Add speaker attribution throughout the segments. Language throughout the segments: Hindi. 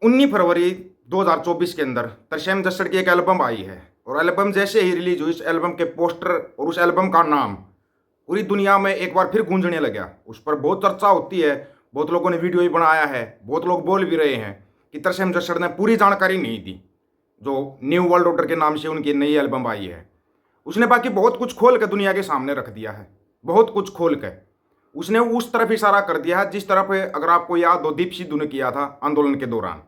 Speaker 1: 19 फरवरी 2024 के अंदर तरसेम जसड़ की एक एल्बम आई है और एल्बम जैसे ही रिलीज हुई, इस एल्बम के पोस्टर और उस एल्बम का नाम पूरी दुनिया में एक बार फिर गूंजने लगा। उस पर बहुत चर्चा होती है, बहुत लोगों ने वीडियो भी बनाया है, बहुत लोग बोल भी रहे हैं कि तरसेम जसड़ ने पूरी जानकारी नहीं दी जो न्यू वर्ल्ड ऑर्डर के नाम से उनकी नई एल्बम आई है। उसने बाकी बहुत कुछ खोल के दुनिया के सामने रख दिया है, बहुत कुछ खोल के उसने उस तरफ इशारा कर दिया है जिस तरफ, अगर आपको याद हो, दीप सिद्धू ने किया था आंदोलन के दौरान।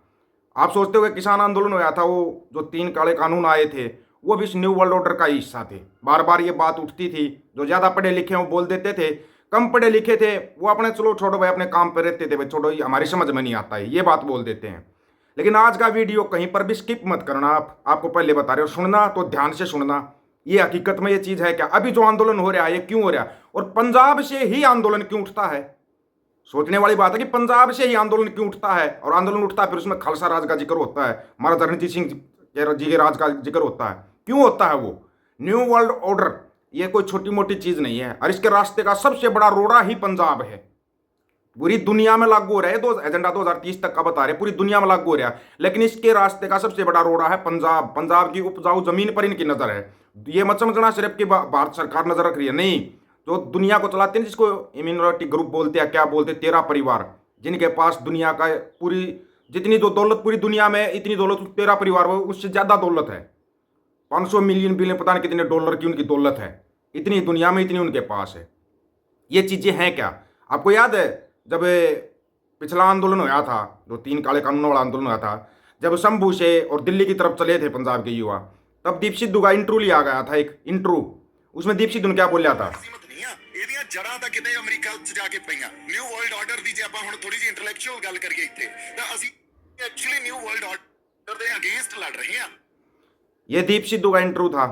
Speaker 1: आप सोचते हो किसान आंदोलन हुआ था, वो जो 3 काले कानून आए थे वो भी इस न्यू वर्ल्ड ऑर्डर का ही हिस्सा थे। बार बार ये बात उठती थी, जो ज़्यादा पढ़े लिखे हैं वो बोल देते थे, कम पढ़े लिखे थे वो अपने चलो छोड़ो भाई, अपने काम पर रहते थे भाई, छोड़ो ये हमारी समझ में नहीं आता है, ये बात बोल देते हैं। लेकिन आज का वीडियो कहीं पर भी स्किप मत करना, आपको पहले बता रहे हो, सुनना तो ध्यान से सुनना। ये हकीकत में ये चीज़ है क्या? अभी जो आंदोलन हो रहा है ये क्यों हो रहा है, और पंजाब से ही आंदोलन क्यों उठता है? सोचने वाली बात है कि पंजाब से ही आंदोलन क्यों उठता है, और आंदोलन उठता है फिर उसमें खालसा राज का जिक्र होता है, महाराजा रणजीत सिंह जी के राज का जिक्र होता है। क्यों होता है वो? न्यू वर्ल्ड ऑर्डर ये कोई छोटी मोटी चीज नहीं है, और इसके रास्ते का सबसे बड़ा रोड़ा ही पंजाब है। पूरी दुनिया में लागू हो रहा है, दो एजेंडा 2030 तक का बता रहे, पूरी दुनिया में लागू हो रहा है, लेकिन इसके रास्ते का सबसे बड़ा रोड़ा है पंजाब। पंजाब की उपजाऊ जमीन पर इनकी नजर है। ये मत समझना सिर्फ कि भारत सरकार नजर रख रही है, नहीं, जो दुनिया को चलाते हैं, जिसको इम्यूनिटी ग्रुप बोलते हैं, क्या बोलते हैं, 13 परिवार, जिनके पास दुनिया का पूरी जितनी जो दौलत पूरी दुनिया में, इतनी दौलत 13 परिवार में, उससे ज्यादा दौलत है। 500 मिलियन बिलियन पता नहीं कितने डॉलर की उनकी दौलत है, इतनी दुनिया में, इतनी उनके पास है। ये चीजें हैं क्या? आपको याद है जब पिछला आंदोलन हुआ था, जो 3 काले कानूनों वाला आंदोलन हुआ था, जब शंभू से और दिल्ली की तरफ चले थे पंजाब के युवा, तब दीप सिद्धू का इंटरव्यू लिया गया था, एक इंटरव्यू। उसमें दीप सिद्धू ने क्या बोला था?
Speaker 2: ਜੜਾਂ ਤਾਂ ਕਿਤੇ ਅਮਰੀਕਾ ਚ ਜਾ ਕੇ ਪਈਆਂ। ਨਿਊ ਵਰਲਡ ਆਰਡਰ ਦੀ ਜੇ ਆਪਾਂ ਹੁਣ ਥੋੜੀ ਜਿਹੀ ਇੰਟੈਲੈਕਚੁਅਲ ਗੱਲ ਕਰੀਏ ਇੱਥੇ, ਤਾਂ ਅਸੀਂ ਐਕਚੁਅਲੀ ਨਿਊ ਵਰਲਡ ਆਰਡਰ ਦੇ ਅਗੇਂस्ट लड़ रहे हैं।
Speaker 1: ये दीप सिद्धू का इंटरव्यू था।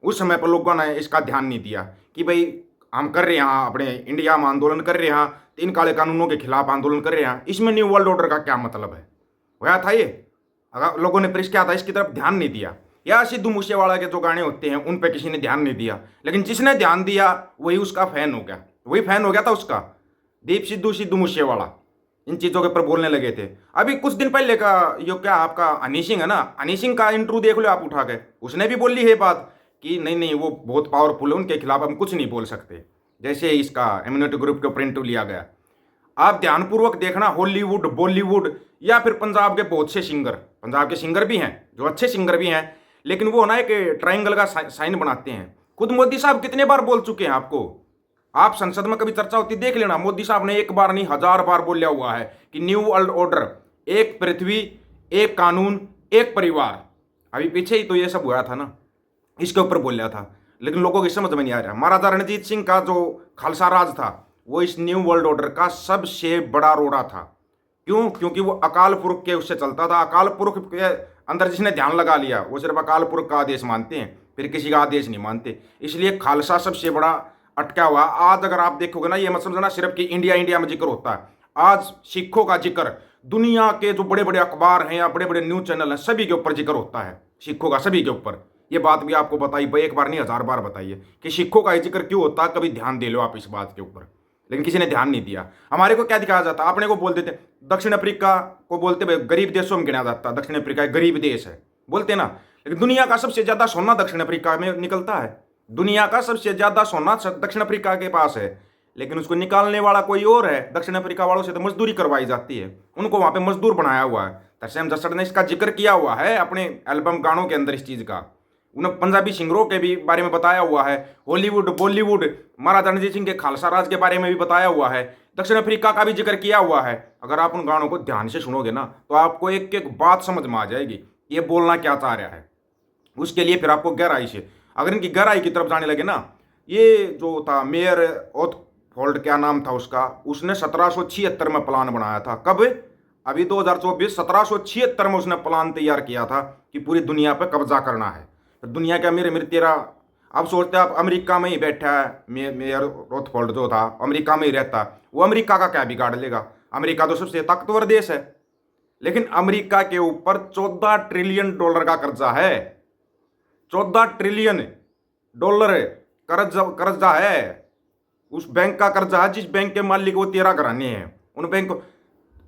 Speaker 1: उस समय पर लोगों ने इसका ध्यान नहीं दिया कि भाई हम कर रहे हैं अपने इंडिया में आंदोलन कर रहे हैं, 3 काले कानूनों के खिलाफ आंदोलन कर रहे हैं, इसमें न्यू वर्ल्ड ऑर्डर का क्या मतलब है? वह था ये, अगर लोगों ने प्रेस किया था, इसकी तरफ ध्यान नहीं दिया। या सिद्धू मूसेवाला के जो गाने होते हैं उन पर किसी ने ध्यान नहीं दिया, लेकिन जिसने ध्यान दिया वही उसका फैन हो गया, वही फैन हो गया था उसका। दीप सिद्धू, सिद्धू मूसेवाला इन चीज़ों के ऊपर बोलने लगे थे। अभी कुछ दिन पहले का यो क्या आपका हनी सिंह है ना, हनी सिंह का इंटरव्यू देख लो आप उठा के, उसने भी बोली है बात कि नहीं नहीं वो बहुत पावरफुल है, उनके खिलाफ हम कुछ नहीं बोल सकते। जैसे इसका इम्यूनिटी ग्रुप के ऊपर इंटरव्यू लिया गया, आप ध्यानपूर्वक देखना, हॉलीवुड, बॉलीवुड या फिर पंजाब के बहुत से सिंगर, पंजाब के सिंगर भी हैं जो अच्छे सिंगर भी हैं, लेकिन वो ना एक ट्रायंगल का साइन बनाते हैं। खुद मोदी साहब कितने बार बोल चुके हैं आपको, आप संसद में कभी चर्चा होती देख लेना, मोदी साहब ने एक बार नहीं 1000 बार बोला हुआ है कि न्यू वर्ल्ड ऑर्डर, एक पृथ्वी, एक कानून, एक परिवार। अभी पीछे ही तो ये सब हुआ था ना, इसके ऊपर बोला था, लेकिन लोगों की समझ में नहीं आ रहा। महाराजा रणजीत सिंह का जो खालसा राज था वो इस न्यू वर्ल्ड ऑर्डर का सबसे बड़ा रोड़ा था। क्यों? क्योंकि वो अकाल पुरख के उससे चलता था। अकाल पुरख के अंदर जिसने ध्यान लगा लिया वो सिर्फ अकाल पुरख का आदेश मानते हैं, फिर किसी का आदेश नहीं मानते, इसलिए खालसा सबसे बड़ा अटका हुआ। आज अगर आप देखोगे ना, ये मत समझना सिर्फ कि इंडिया इंडिया में जिक्र होता है, आज सिखों का जिक्र दुनिया के जो बड़े बड़े अखबार हैं या बड़े बड़े न्यूज चैनल हैं सभी के ऊपर जिक्र होता है, सिखों का सभी के ऊपर। ये बात भी आपको बताई, एक बार नहीं 1000 बार बताइए कि सिखों का जिक्र क्यों होता है, कभी ध्यान दे लो आप इस बात के ऊपर, लेकिन किसी ने ध्यान नहीं दिया। हमारे को क्या दिखाया जाता, अपने को बोल देते, दक्षिण अफ्रीका को बोलते भाई गरीब देशों में गिना जाता, दक्षिण अफ्रीका एक गरीब देश है बोलते ना, लेकिन दुनिया का सबसे ज्यादा सोना दक्षिण अफ्रीका में निकलता है। दुनिया का सबसे ज्यादा सोना दक्षिण अफ्रीका के पास है, लेकिन उसको निकालने वाला कोई और है। दक्षिण अफ्रीका वालों से तो मजदूरी करवाई जाती है, उनको वहां पे मजदूर बनाया हुआ है। तरसेम जसड़ ने इसका जिक्र किया हुआ है अपने एल्बम गानों के अंदर इस चीज का, उन्हें पंजाबी सिंगरों के भी बारे में बताया हुआ है, हॉलीवुड, बॉलीवुड, महाराजा रणजीत सिंह के खालसा राज के बारे में भी बताया हुआ है, दक्षिण अफ्रीका का भी जिक्र किया हुआ है। अगर आप उन गानों को ध्यान से सुनोगे ना तो आपको एक एक बात समझ में आ जाएगी ये बोलना क्या चाह रहा है। उसके लिए फिर आपको गहराई से, अगर इनकी गहराई की तरफ जाने लगे ना, ये जो था मेयर ओथफोल्ड, क्या नाम था उसका, उसने 1776 में प्लान बनाया था। कब? अभी 2024, 1776 में उसने प्लान तैयार किया था कि पूरी दुनिया पर कब्जा करना है। दुनिया के अमीर अमीर 13, आप सोचते हैं आप अमेरिका में ही बैठा है, मेयर रोथफोल्ड जो था अमेरिका में ही रहता, वो अमेरिका का क्या बिगाड़ लेगा? अमेरिका तो सबसे ताकतवर देश है, लेकिन अमेरिका के ऊपर 14 ट्रिलियन डॉलर का कर्जा है, 14 ट्रिलियन डॉलर कर्जा है। उस बैंक का कर्जा है जिस बैंक के मालिक वो 13 घराने हैं। उन बैंक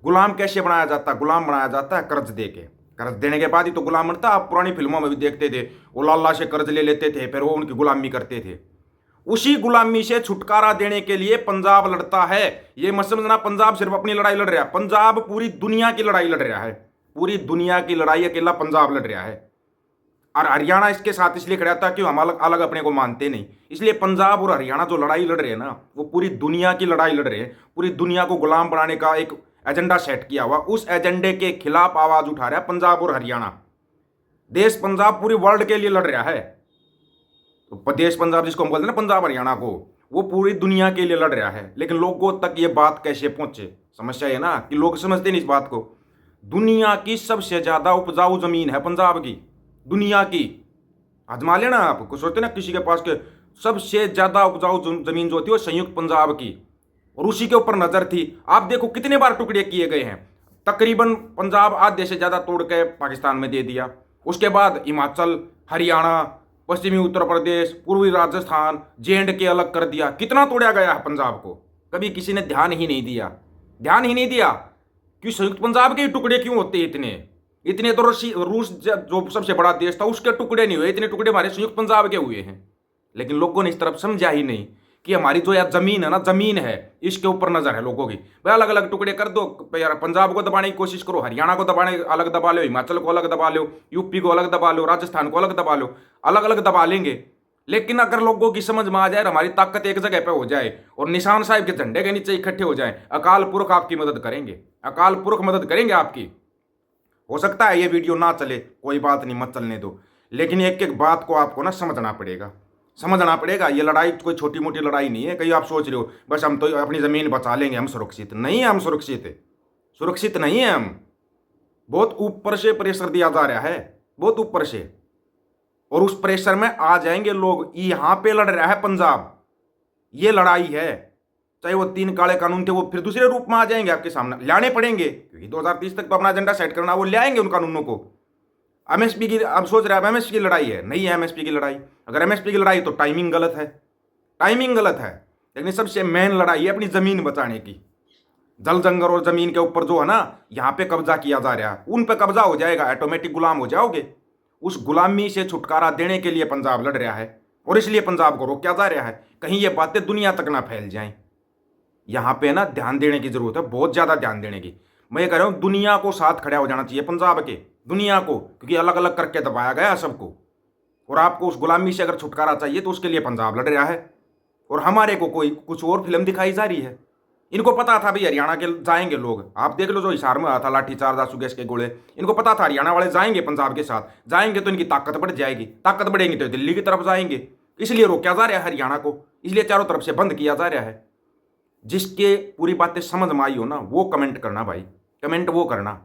Speaker 1: गुलाम कैसे बनाया जाता है? गुलाम बनाया जाता है कर्ज दे के। कर्ज देने के बाद ही तो गुलाम बनता। आप पुरानी फिल्मों में भी देखते थे, वो लाला से कर्ज ले लेते थे, फिर वो उनकी गुलामी करते थे। उसी गुलामी से छुटकारा देने के लिए पंजाब लड़ता है। ये मत समझना पंजाब सिर्फ अपनी लड़ाई लड़ रहा है, पंजाब पूरी दुनिया की लड़ाई लड़ रहा है। पूरी दुनिया की लड़ाई अकेला पंजाब लड़ रहा है। और हरियाणा इसके साथ इसलिए खड़ा था कि हम अलग अलग अपने को मानते नहीं। इसलिए पंजाब और हरियाणा जो लड़ाई लड़ रहे हैं ना, वो पूरी दुनिया की लड़ाई लड़ रहे हैं। पूरी दुनिया को गुलाम बनाने का एक एजेंडा सेट किया हुआ, उस एजेंडे के खिलाफ आवाज उठा रहा है पंजाब और हरियाणा। देश पंजाब पूरी वर्ल्ड के लिए लड़ रहा है। तो प्रदेश पंजाब जिसको हम बोलते हैं ना, पंजाब हरियाणा को, वो पूरी दुनिया के लिए लड़ रहा है। लेकिन लोगों तक ये बात कैसे पहुंचे? समस्या है ना कि लोग समझते नहीं इस बात को। दुनिया की सबसे ज्यादा उपजाऊ जमीन है पंजाब की, दुनिया की। आजमा लेना आप, कुछ सोचते ना किसी के पास के सबसे ज्यादा उपजाऊ जमीन जो होती है वो संयुक्त पंजाब की, और उसी के ऊपर नजर थी। आप देखो कितने बार टुकड़े किए गए हैं। तकरीबन पंजाब आधे से ज्यादा तोड़ के पाकिस्तान में दे दिया। उसके बाद हिमाचल, हरियाणा, पश्चिमी उत्तर प्रदेश, पूर्वी राजस्थान, J&K अलग कर दिया। कितना तोड़ा गया है पंजाब को? कभी किसी ने ध्यान ही नहीं दिया। ध्यान ही नहीं दिया कि संयुक्त पंजाब के टुकड़े क्यों होते हैं इतने। इतने तो रूस जो सबसे बड़ा देश था उसके टुकड़े नहीं हुए, इतने टुकड़े हमारे संयुक्त पंजाब के हुए हैं। लेकिन लोगों ने इस तरफ समझा ही नहीं कि हमारी जो यार जमीन है ना, जमीन है, इसके ऊपर नजर है लोगों की। भाई अलग अलग टुकड़े कर दो यार, पंजाब को दबाने की कोशिश करो, हरियाणा को दबाने अलग दबा लो, हिमाचल को अलग दबा लो, यूपी को अलग दबा लो, राजस्थान को अलग दबा लो, अलग अलग दबा लेंगे। लेकिन अगर लोगों की समझ में आ जाए, हमारी ताकत एक जगह पे हो जाए और निशान साहिब के झंडे के नीचे इकट्ठे हो जाए, अकाल पुरख आपकी मदद करेंगे। अकाल पुरख मदद करेंगे आपकी। हो सकता है ये वीडियो ना चले, कोई बात नहीं, मत चलने दो। लेकिन एक एक बात को आपको ना समझना पड़ेगा, समझना पड़ेगा। ये लड़ाई कोई छोटी मोटी लड़ाई नहीं है। कहीं आप सोच रहे हो बस हम तो अपनी ज़मीन बचा लेंगे, हम सुरक्षित नहीं है। हम सुरक्षित नहीं है। हम बहुत ऊपर से प्रेशर दिया जा रहा है, बहुत ऊपर से, और उस प्रेशर में आ जाएंगे लोग। यहाँ पे लड़ रहा है पंजाब, ये लड़ाई है। चाहे वो 3 काले कानून थे, वो फिर दूसरे रूप में आ जाएंगे, आपके सामने लाने पड़ेंगे, क्योंकि 2030 तक तो अपना एजेंडा सेट करना, वो ले आएंगे उन कानूनों को। एमएसपी की अब सोच रहा है एमएसपी की लड़ाई है, नहीं है एमएसपी की लड़ाई। अगर एमएसपी की लड़ाई तो टाइमिंग गलत है, टाइमिंग गलत है। लेकिन सबसे मेन लड़ाई है अपनी जमीन बचाने की। जल जंगल और जमीन के ऊपर जो है ना, यहाँ पे कब्जा किया जा रहा है, उन पे कब्जा हो जाएगा, ऑटोमेटिक गुलाम हो जाओगे। उस गुलामी से छुटकारा देने के लिए पंजाब लड़ रहा है, और इसलिए पंजाब को रोका जा रहा है, कहीं ये बातें दुनिया तक ना फैल जाएं। यहाँ पे ना ध्यान देने की जरूरत है, बहुत ज्यादा ध्यान देने की। मैं ये कह रहा हूँ दुनिया को साथ खड़ा हो जाना चाहिए पंजाब के, दुनिया को, क्योंकि अलग अलग करके दबाया गया सबको। और आपको उस गुलामी से अगर छुटकारा चाहिए तो उसके लिए पंजाब लड़ रहा है, और हमारे को कोई कुछ और फिल्म दिखाई जा रही है। इनको पता था भाई हरियाणा के जाएंगे लोग, आप देख लो जो हिसार में आया था लाठीचार्ज, आंसू गैस के गोले, इनको पता था हरियाणा वाले जाएंगे पंजाब के साथ, जाएंगे तो इनकी ताकत बढ़ जाएगी, ताकत बढ़ेगी तो दिल्ली की तरफ जाएंगे। इसलिए रोका जा रहा है हरियाणा को, इसलिए चारों तरफ से बंद किया जा रहा है। जिसके पूरी बातें समझ में आई हो ना, वो कमेंट करना भाई, कमेंट वो करना,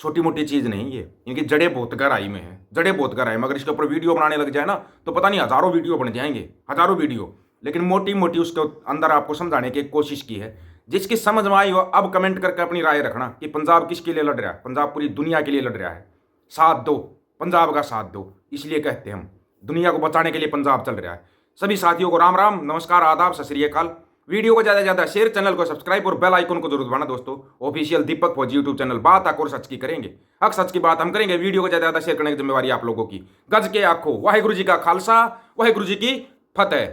Speaker 1: छोटी मोटी चीज़ नहीं ये। इनकी जड़ें बहुत गहराई में है, जड़ें बहुत गहराई में। अगर इसके ऊपर वीडियो बनाने लग जाए ना तो पता नहीं हज़ारों वीडियो बन जाएंगे, हज़ारों वीडियो। लेकिन मोटी मोटी उसके अंदर आपको समझाने की कोशिश की है। जिसकी समझ में आई हो अब कमेंट करके अपनी राय रखना कि पंजाब किसके लिए लड़ रहा है। पंजाब पूरी दुनिया के लिए लड़ रहा है, साथ दो, पंजाब का साथ दो। इसलिए कहते हैं हम, दुनिया को बचाने के लिए पंजाब चल रहा है। सभी साथियों को राम राम, नमस्कार, आदाब, सत श्री अकाल। वीडियो को ज़्यादा से ज़्यादा शेयर, चैनल को सब्सक्राइब और बेल आइकन को जरूर दबाना दोस्तों। ऑफिशियल दीपक फौजी यूट्यूब चैनल, बात हक और सच की करेंगे, हक सच की बात हम करेंगे। वीडियो को ज़्यादा से ज़्यादा शेयर करने की जिम्मेवारी आप लोगों की। गज के आखो, वाहिगुरु जी का खालसा, वाहिगुरु जी की फतेह।